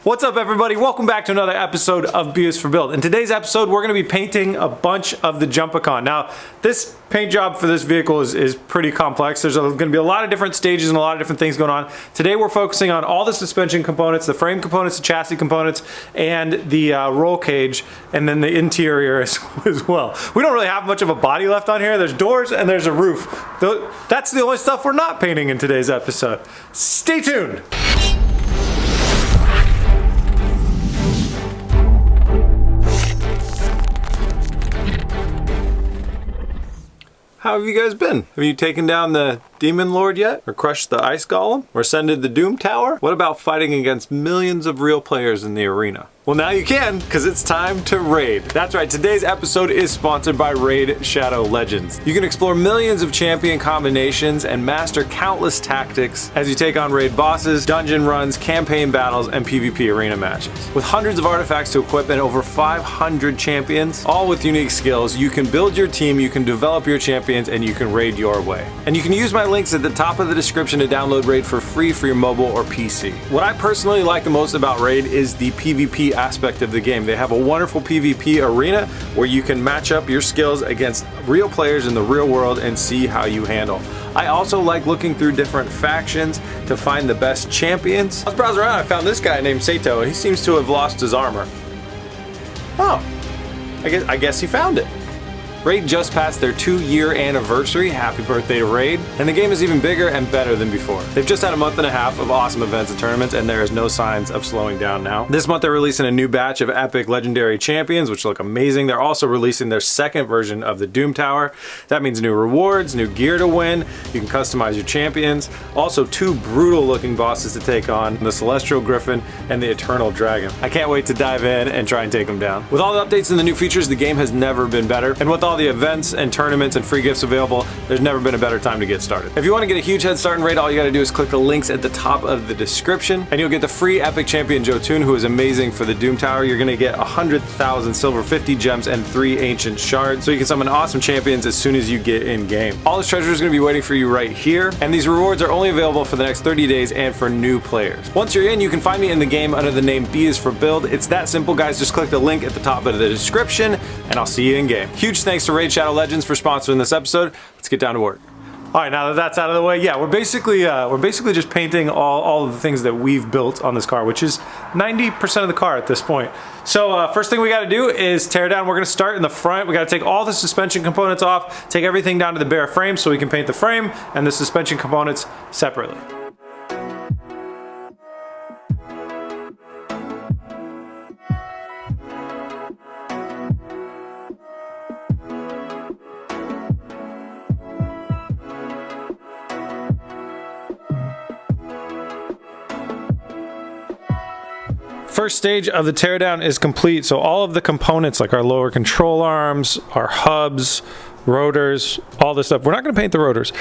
What's up, everybody? Welcome back to another episode of B is for Build. In today's episode, we're going to be painting a bunch of the Jumpicon. Now, this paint job for this vehicle is pretty complex. There's going to be a lot of different stages and a lot of different things going on. Today, we're focusing on all the suspension components, the frame components, the chassis components, and the roll cage, and then the interior as well. We don't really have much of a body left on here. There's doors and there's a roof. That's the only stuff we're not painting in today's episode. Stay tuned. How have you guys been? Have you taken down the Demon Lord yet? Or crushed the Ice Golem? Or ascended the Doom Tower? What about fighting against millions of real players in the arena? Well, now you can, because it's time to raid. That's right, today's episode is sponsored by Raid Shadow Legends. You can explore millions of champion combinations and master countless tactics as you take on raid bosses, dungeon runs, campaign battles, and PvP arena matches. With hundreds of artifacts to equip and over 500 champions, all with unique skills, you can build your team, you can develop your champions, and you can raid your way. And you can use my links at the top of the description to download Raid for free for your mobile or PC. What I personally like the most about Raid is the PvP aspect of the game. They have a wonderful PvP arena where you can match up your skills against real players in the real world and see how you handle. I also like looking through different factions to find the best champions. I was browsing around, I found this guy named Sato. He seems to have lost his armor. Oh, I guess he found it. Raid just passed their 2-year anniversary. Happy birthday to Raid. And the game is even bigger and better than before. They've just had a month and a half of awesome events and tournaments, and there is no signs of slowing down now. This month they're releasing a new batch of epic legendary champions, which look amazing. They're also releasing their second version of the Doom Tower. That means new rewards, new gear to win. You can customize your champions. Also 2 brutal looking bosses to take on, the Celestial Griffin and the Eternal Dragon. I can't wait to dive in and try and take them down. With all the updates and the new features, the game has never been better. And with all the events and tournaments and free gifts available, there's never been a better time to get started. If you want to get a huge head start in Raid, all you gotta do is click the links at the top of the description, and you'll get the free epic champion Jotun, who is amazing for the Doom Tower. You're gonna get 100,000 silver, 50 gems, and 3 ancient shards, so you can summon awesome champions as soon as you get in game. All this treasure is gonna be waiting for you right here, and these rewards are only available for the next 30 days and for new players. Once you're in, you can find me in the game under the name B is for Build. It's that simple, guys. Just click the link at the top of the description, and I'll see you in game. Huge thanks to Raid Shadow Legends for sponsoring this episode. Let's get down to work. All right, now that that's out of the way, yeah, we're basically just painting all of the things that we've built on this car, which is 90% of the car at this point. So first thing we got to do is tear down. We're going to start in the front. We got to take all the suspension components off, take everything down to the bare frame so we can paint the frame and the suspension components separately. First stage of the teardown is complete, so all of the components like our lower control arms, our hubs, rotors, all this stuff. We're not going to paint the rotors.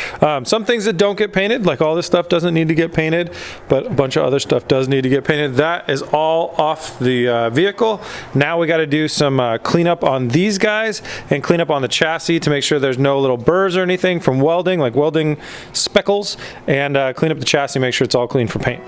Some things that don't get painted, like all this stuff doesn't need to get painted, but a bunch of other stuff does need to get painted. That is all off the vehicle. Now we got to do some cleanup on these guys and clean up on the chassis to make sure there's no little burrs or anything from welding, like welding speckles, and clean up the chassis, make sure it's all clean for paint.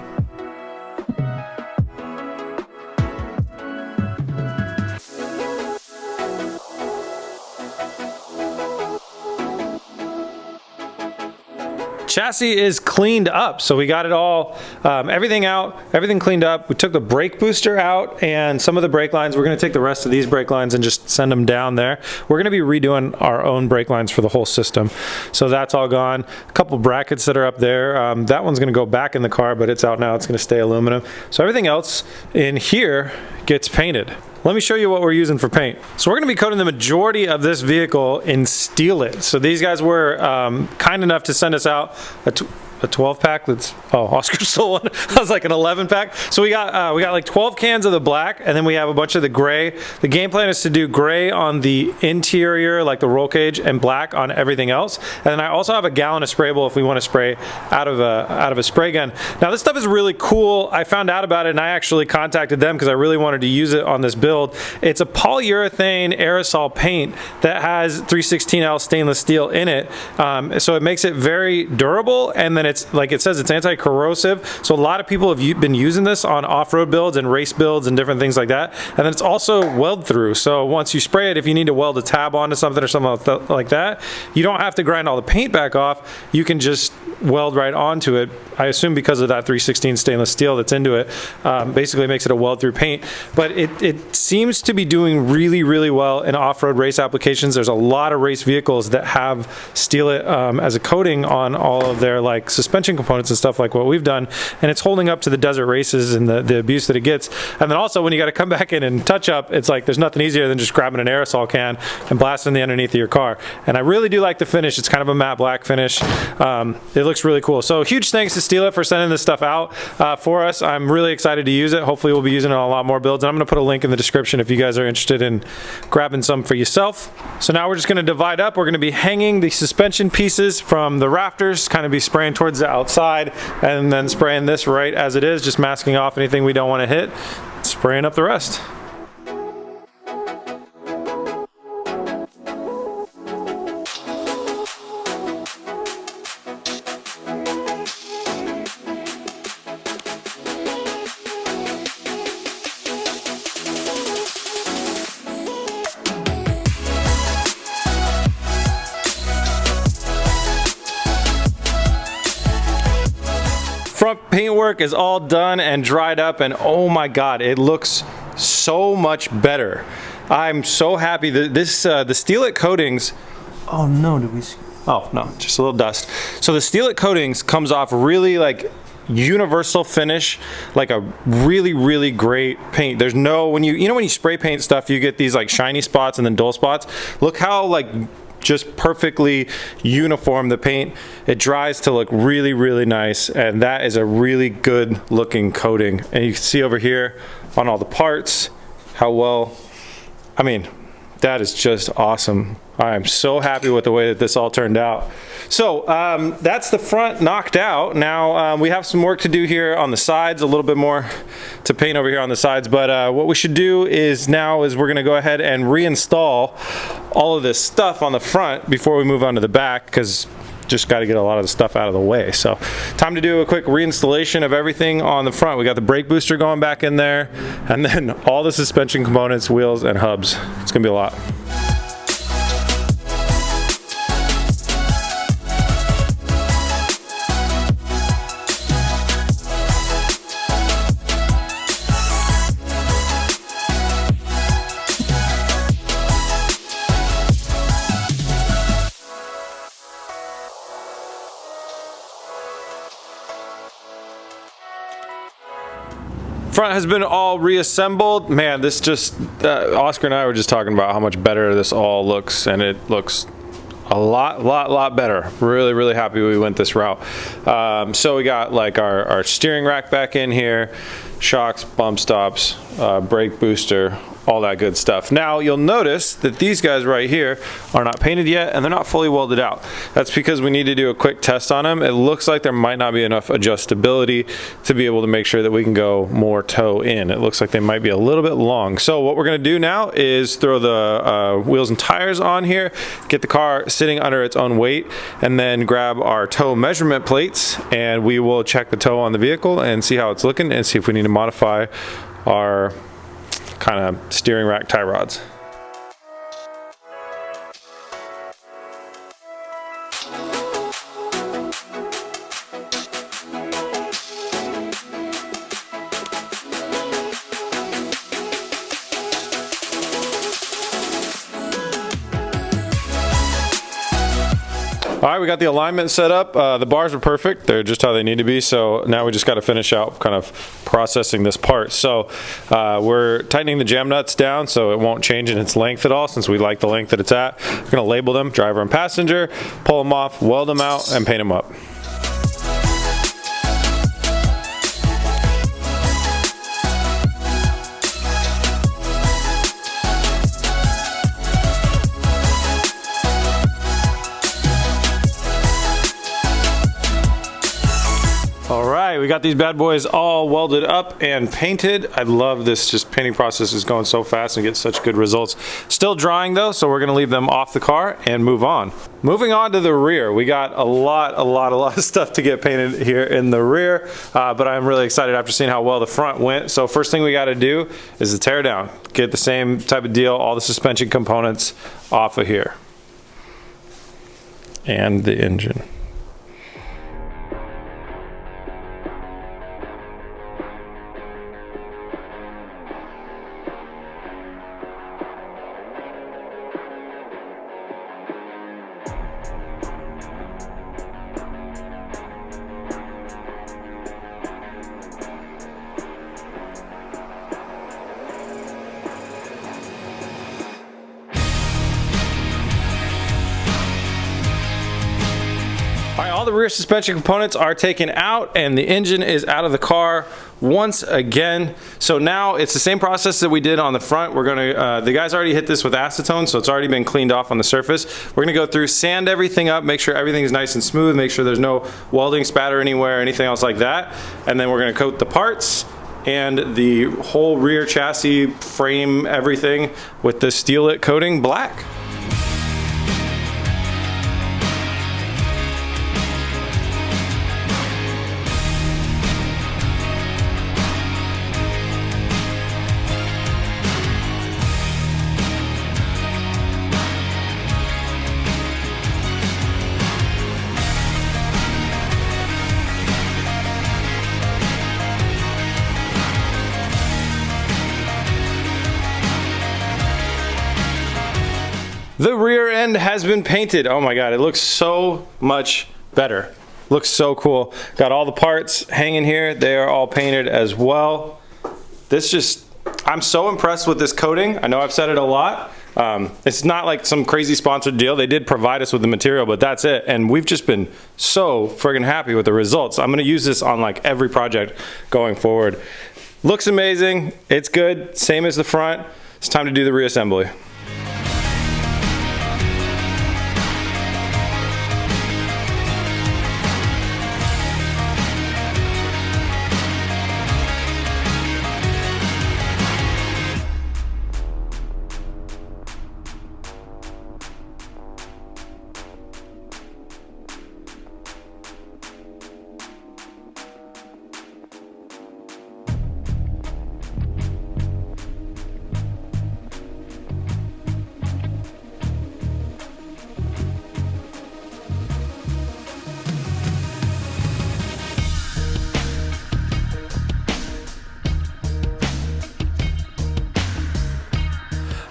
Chassis is cleaned up, so we got it all, everything out, everything cleaned up. We took the brake booster out and some of the brake lines. We're going to take the rest of these brake lines and just send them down there. We're going to be redoing our own brake lines for the whole system, so that's all gone. A couple brackets that are up there. That one's going to go back in the car, but it's out now. It's going to stay aluminum. So everything else in here gets painted. Let me show you what we're using for paint. So we're going to be coating the majority of this vehicle in Steelite. So these guys were kind enough to send us out a 12 pack that's, oh, Oscar stole one. That was like an 11 pack. So we got like 12 cans of the black, and then we have a bunch of the gray. The game plan is to do gray on the interior, like the roll cage, and black on everything else. And then I also have a gallon of sprayable if we want to spray out of a spray gun. Now this stuff is really cool. I found out about it and I actually contacted them because I really wanted to use it on this build. It's a polyurethane aerosol paint that has 316L stainless steel in it. So it makes it very durable, and then it's like it says, it's anti-corrosive. So a lot of people have been using this on off-road builds and race builds and different things like that. And then it's also weld through. So once you spray it, if you need to weld a tab onto something or something like that, you don't have to grind all the paint back off. You can just weld right onto it. I assume because of that 316 stainless steel that's into it, basically makes it a weld through paint. But it seems to be doing really, really well in off-road race applications. There's a lot of race vehicles that have Steelit as a coating on all of their like suspension components and stuff like what we've done, and it's holding up to the desert races and the abuse that it gets. And then also when you got to come back in and touch up, it's like there's nothing easier than just grabbing an aerosol can and blasting the underneath of your car. And I really do like the finish. It's kind of a matte black finish. It looks really cool. So huge thanks to Steelit for sending this stuff out for us. I'm really excited to use it. Hopefully we'll be using it on a lot more builds, and I'm going to put a link in the description if you guys are interested in grabbing some for yourself. So now we're just going to divide up. We're going to be hanging the suspension pieces from the rafters, kind of be spraying towards the outside, and then spraying this right as it is, just masking off anything we don't want to hit, spraying up the rest. Front paintwork is all done and dried up, and oh my god, it looks so much better. I'm so happy that this the Steelit coatings, oh no, did we see? Oh no, just a little dust. So the Steelit coatings comes off really like universal finish, like a really, really great paint. There's no, when you spray paint stuff, you get these like shiny spots and then dull spots. Look how like just perfectly uniform the paint. It dries to look really, really nice, and that is a really good looking coating. And you can see over here on all the parts how well, I mean, that is just awesome. I am so happy with the way that this all turned out. So that's the front knocked out. Now we have some work to do here on the sides, a little bit more to paint over here on the sides, but what we should do is we're gonna go ahead and reinstall all of this stuff on the front before we move on to the back, because just got to get a lot of the stuff out of the way. So time to do a quick reinstallation of everything on the front. We got the brake booster going back in there, and then all the suspension components, wheels and hubs. It's gonna be a lot. Front has been all reassembled. Man, this just, Oscar and I were just talking about how much better this all looks, and it looks a lot better. Really, really happy we went this route. So we got like our steering rack back in here, shocks, bump stops, brake booster, all that good stuff. Now you'll notice that these guys right here are not painted yet, and they're not fully welded out. That's because we need to do a quick test on them. It looks like there might not be enough adjustability to be able to make sure that we can go more toe in. It looks like they might be a little bit long. So what we're gonna do now is throw the wheels and tires on here, get the car sitting under its own weight, and then grab our toe measurement plates, and we will check the toe on the vehicle and see how it's looking and see if we need to modify our kind of steering rack tie rods. All right, we got the alignment set up. The bars are perfect. They're just how they need to be. So now we just got to finish out kind of processing this part. So we're tightening the jam nuts down so it won't change in its length at all, since we like the length that it's at. We're gonna label them, driver and passenger, pull them off, weld them out, and paint them up. We we got these bad boys all welded up and painted. I love this, just painting process is going so fast and get such good results. Still drying though, so we're gonna leave them off the car and move on. Moving on to the rear, we got a lot of stuff to get painted here in the rear, but I'm really excited after seeing how well the front went. So first thing we gotta do is the tear down. Get the same type of deal, all the suspension components off of here. And the engine. All the rear suspension components are taken out and the engine is out of the car once again. So now it's the same process that we did on the front. We're gonna, the guys already hit this with acetone, so it's already been cleaned off on the surface. We're gonna go through, sand everything up, make sure everything's nice and smooth, make sure there's no welding spatter anywhere, anything else like that. And then we're gonna coat the parts and the whole rear chassis, frame, everything with the Steel-It coating black. The rear end has been painted. Oh my God, it looks so much better. Looks so cool. Got all the parts hanging here. They are all painted as well. This just, I'm so impressed with this coating. I know I've said it a lot. It's not like some crazy sponsored deal. They did provide us with the material, but that's it. And we've just been so friggin' happy with the results. I'm gonna use this on like every project going forward. Looks amazing. It's good. Same as the front. It's time to do the reassembly.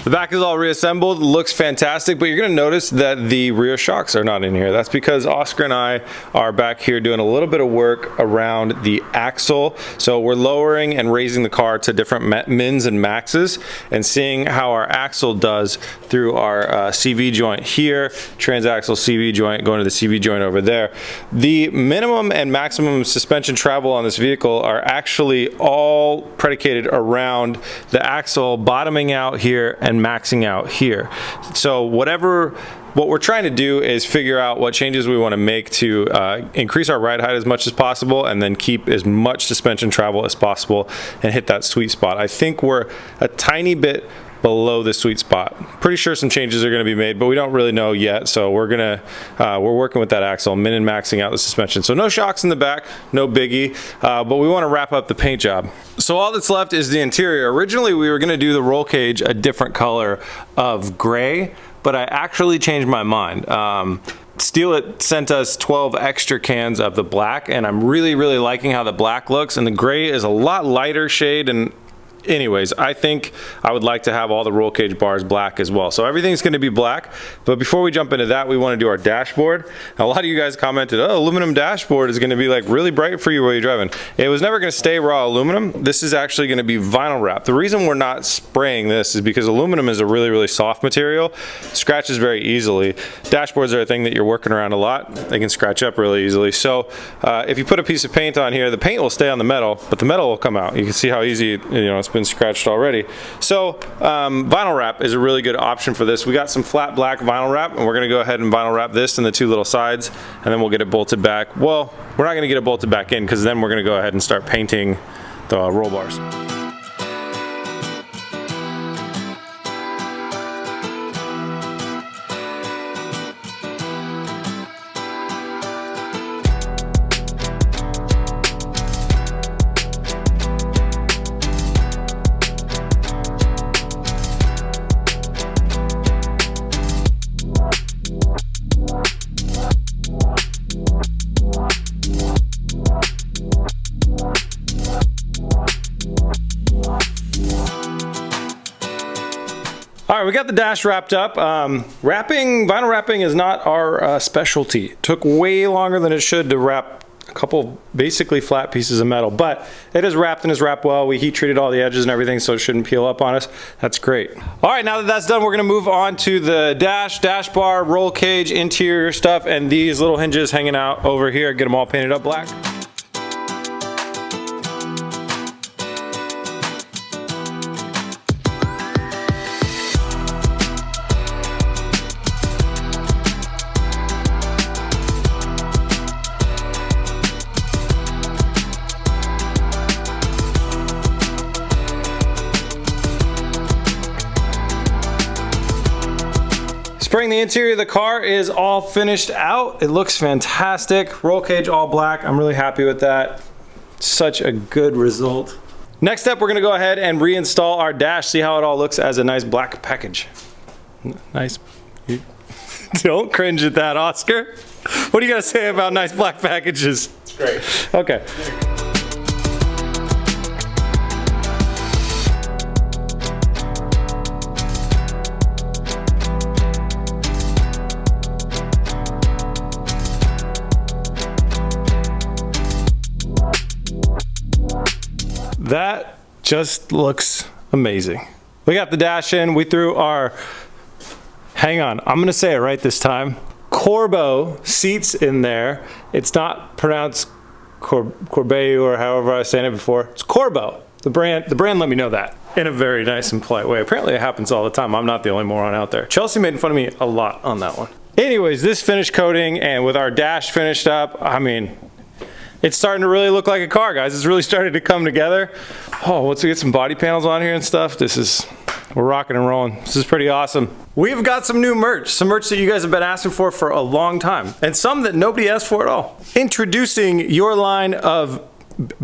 The back is all reassembled, looks fantastic, but you're gonna notice that the rear shocks are not in here. That's because Oscar and I are back here doing a little bit of work around the axle. So we're lowering and raising the car to different mins and maxes and seeing how our axle does through our CV joint here, transaxle CV joint, going to the CV joint over there. The minimum and maximum suspension travel on this vehicle are actually all predicated around the axle bottoming out here and maxing out here. So what we're trying to do is figure out what changes we want to make to increase our ride height as much as possible and then keep as much suspension travel as possible and hit that sweet spot. I think we're a tiny bit below the sweet spot. Pretty sure some changes are going to be made, but we don't really know yet. So we're working with that axle, min and maxing out the suspension. So no shocks in the back, no biggie, but we want to wrap up the paint job. So all that's left is the interior. Originally we were going to do the roll cage a different color of gray, but I actually changed my mind. Steel-It sent us 12 extra cans of the black, and I'm really liking how the black looks, and the gray is a lot lighter shade. And anyways, I think I would like to have all the roll cage bars black as well. So everything's going to be black. But before we jump into that, we want to do our dashboard. A lot of you guys commented, oh, aluminum dashboard is going to be like really bright for you while you're driving. It was never going to stay raw aluminum. This is actually going to be vinyl wrap. The reason we're not spraying this is because aluminum is a really soft material. It scratches very easily. Dashboards are a thing that you're working around a lot. They can scratch up really easily. So if you put a piece of paint on here, the paint will stay on the metal, but the metal will come out. You can see how easy, it's been scratched already. So vinyl wrap is a really good option for this. We got some flat black vinyl wrap, and we're gonna go ahead and vinyl wrap this in the two little sides, and then we'll get it bolted back. Well, we're not gonna get it bolted back in, because then we're gonna go ahead and start painting the roll bars. All right, we got the dash wrapped up. Vinyl wrapping is not our specialty. It took way longer than it should to wrap a couple basically flat pieces of metal, but it is wrapped and is wrapped well. We heat treated all the edges and everything, so it shouldn't peel up on us. That's great. All right, now that that's done, we're gonna move on to the dash bar, roll cage, interior stuff, and these little hinges hanging out over here. Get them all painted up black. Spraying the interior of the car is all finished out. It looks fantastic. Roll cage all black. I'm really happy with that. Such a good result. Next up, we're gonna go ahead and reinstall our dash, see how it all looks as a nice black package. Nice. Don't cringe at that, Oscar. What do you gotta say about nice black packages? It's great. Okay. That just looks amazing. We got the dash in, we threw our, hang on, I'm gonna say it right this time, Corbeau seats in there. It's not pronounced Corbeau or however I was saying it before. It's Corbeau. The brand let me know that in a very nice and polite way. Apparently it happens all the time. I'm not the only moron out there. Chelsea made fun of me a lot on that one. Anyways, this finished coating and with our dash finished up, I mean, it's starting to really look like a car, guys. It's really starting to come together. Oh, once we get some body panels on here and stuff, we're rocking and rolling. This is pretty awesome. We've got some new merch, some merch that you guys have been asking for a long time, and some that nobody asked for at all. Introducing your line of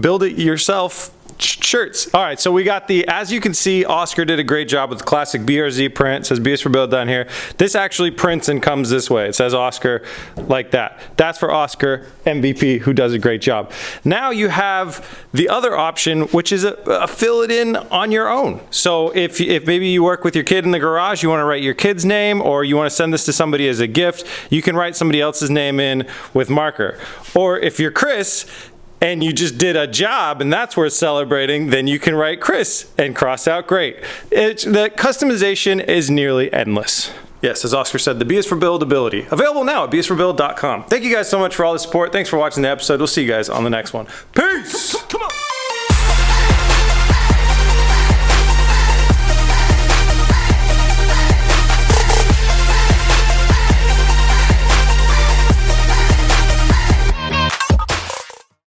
build it yourself shirts. All right, so we got the, as you can see, Oscar did a great job with the classic BRZ print. It says B is for Build down here. This actually prints and comes this way. It says Oscar like that. That's for Oscar MVP, who does a great job. Now you have the other option, which is a fill it in on your own. So if maybe you work with your kid in the garage, you want to write your kid's name, or you want to send this to somebody as a gift, you can write somebody else's name in with marker. Or if you're Chris, and you just did a job and that's worth celebrating, then you can write Chris and cross out great. The customization is nearly endless. Yes, as Oscar said, the B is for buildability. Available now at bsforbuild.com. Thank you guys so much for all the support. Thanks for watching the episode. We'll see you guys on the next one. Peace! Come on.